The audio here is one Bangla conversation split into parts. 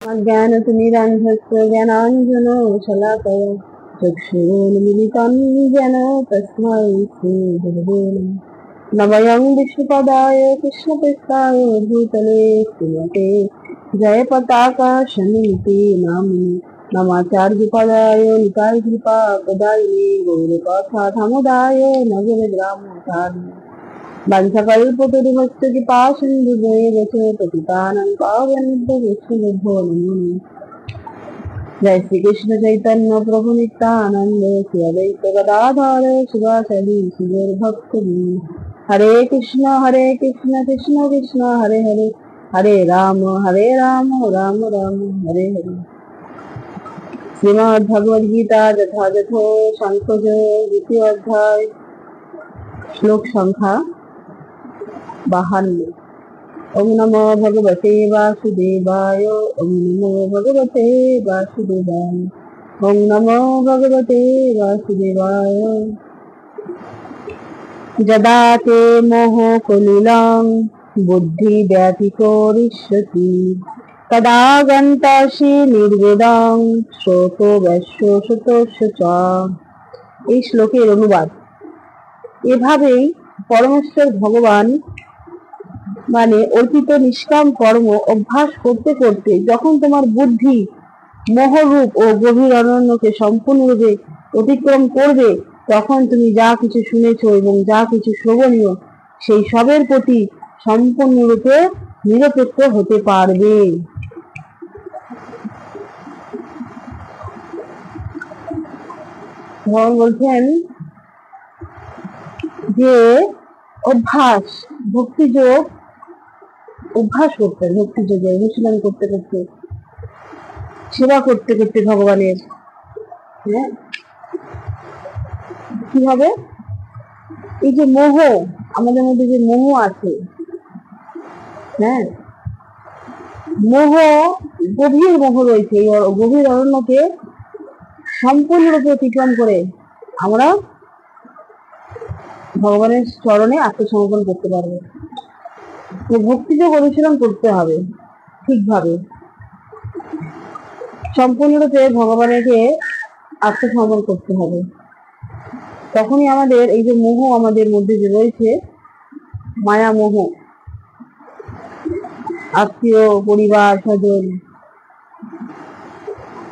अज्ञानतिमिरान्धस्य ज्ञानाञ्जनो शलाकया चक्षुरुन्मिलितं येन तस्मै श्रीगुरवे नमः। नमयं विष्णुपदाय कृष्णपृष्ठाय भूतले श्रीमते जयपताका शमिति नामिने नमाचार्यपदाय नितायकृपापदायिने गौरकथाथमुदाय नगरग्रामोद्धारिणे वंशकल्पतरुभस्य कृपासिन्धुभ्येव च पतितानां पावनेभ्यो वैष्णवेभ्यो नमो नमः। जय श्री कृष्ण चैतन्य प्रभु नित्यानंद श्री अद्वैत गदाधर शिवासादि भक्त हरे कृष्ण कृष्ण कृष्ण हरे हरे हरे राम राम राम हरे हरे। श्रीमद् भगवद गीता यथायथ संख्य द्वितीय अध्याय श्लोक संख्या 52। ओम नमो भगवते वासुदेवाय ओम नमो भगवते वासुदेवाय ओम नमो भगवते वासुदेवाय। यदा ते मोह कुलिलं बुद्धि व्याधिकोरिष्यति तदा गन्तासि निर्वेदं शोको वैश्योषतोष च। এই শ্লোকের অনুবাদ। এভাবেই পরমেশ্বর ভগবান মানে অর্পিত নিষ্কাম কর্ম অভ্যাস করতে করতে যখন তোমার বুদ্ধি মোহরূপ ও গভীর অরণ্যকে সম্পূর্ণরূপে অতিক্রম করবে, তখন তুমি যা কিছু শুনেছ এবং যা কিছু শ্রবণীয় সেই সবের প্রতি সম্পূর্ণরূপে নিরপেক্ষ হতে পারবে। ভগবান বলছেন যে অভ্যাস ভক্তিযোগ অভ্যাস করতে ভক্তিযোগে অনুশীলন করতে করতে সেবা করতে করতে ভগবানের কি হবে, এই যে মোহ আমাদের মধ্যে যে মোহ আছে, মোহ গভীর মোহ রয়েছে, এই গভীর অরণ্যকে সম্পূর্ণরূপে অতিক্রম করে আমরা ভগবানের চরণে আত্মসমর্পণ করতে পারবো। ভক্তিযোগ অনুশীলন করতে হবে ঠিকভাবে, সম্পূর্ণরূপে ভগবানকে আত্মসমর্পণ করতে হবে। তখনই আমাদের এই যে মোহ আমাদের মধ্যে যে রয়েছে, মায়া মোহ, আত্মীয় পরিবার স্বজন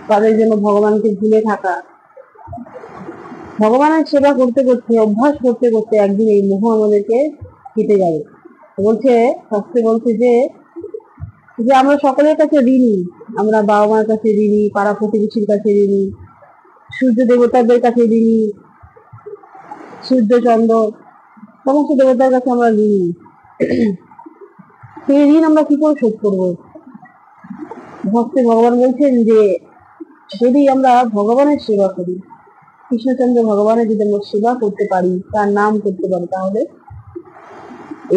তাদের জন্য ভগবানকে ভুলে থাকা, ভগবানের সেবা করতে করতে অভ্যাস করতে করতে একদিন এই মোহ আমাদেরকে কেটে যাবে। বলছে শাস্ত্রে বলছে যে আমরা সকলের কাছে ঋণী, আমরা বাবা মার কাছে ঋণী, পাড়া প্রতিবেশীর কাছে ঋণী, সূর্য দেবতাদের কাছে ঋণী, সূর্য চন্দ্র সমস্ত দেবতার কাছে আমরা ঋণী। সেই ঋণ আমরা কি করে শোধ করবো? ভক্তে ভগবান বলছেন যে যদি আমরা ভগবানের সেবা করি, কৃষ্ণচন্দ্র ভগবানের যদি আমরা সেবা করতে পারি, তার নাম করতে পারি, তাহলে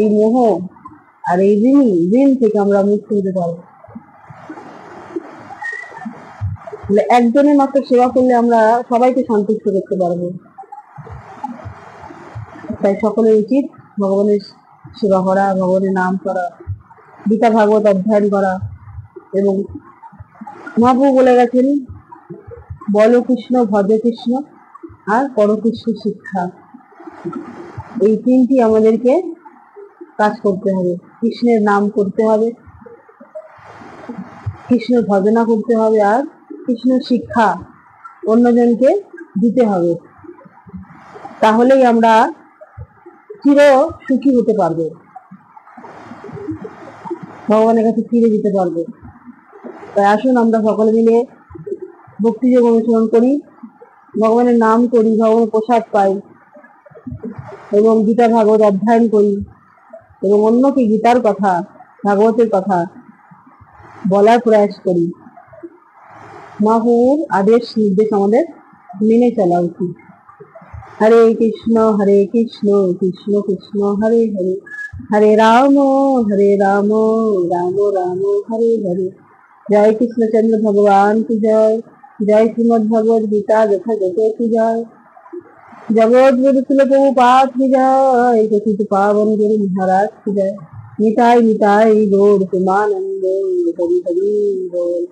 এই মোহ আর এই ঋণ থেকে আমরা মুক্ত হতে পারবো। একজনের মাত্র সেবা করলে আমরা সবাইকে সন্তুষ্ট করতে পারবো। তাই সকলের উচিত ভগবানের সেবা করা, ভগবানের নাম করা, গীতা ভাগবত অধ্যয়ন করা। এবং মহাপ্রভু বলে গেছেন, বলো কৃষ্ণ, ভজ কৃষ্ণ আর করো কৃষ্ণ শিক্ষা। এই তিনটি আমাদেরকে কাজ করতে হবে। কৃষ্ণের নাম করতে হবে, কৃষ্ণ ভজনা করতে হবে, আর কৃষ্ণ শিক্ষা অন্যজনকে দিতে হবে। তাহলেই আমরা চির সুখী হতে পারবো, ভগবানের কাছে ফিরে যেতে পারবো। তাই আসুন আমরা সকলে মিলে ভক্তিযোগ অনুসরণ করি, ভগবানের নাম করি, ভগবানের প্রসাদ পাই এবং গীতা ভাগবত অধ্যয়ন করি এবং অন্যকে গীতার কথা ভাগবতের কথা বলার প্রয়াস করি। মহাপ্রভুর আদেশ নির্দেশ আমাদের মেনে চলা উচিত। হরে কৃষ্ণ কৃষ্ণ কৃষ্ণ হরে হরে, হরে রাম রাম রাম হরে হরে। জয় কৃষ্ণচন্দ্র ভগবান কি জয়, জয় শ্রীমদ ভগবদ গীতা যথাযথ কি জয়, जगत गुरु प्रभुपाद की जय, पावन गुरु महाराज की जय। निताई निताई गौर प्रेमानंद हरि हरि बोल।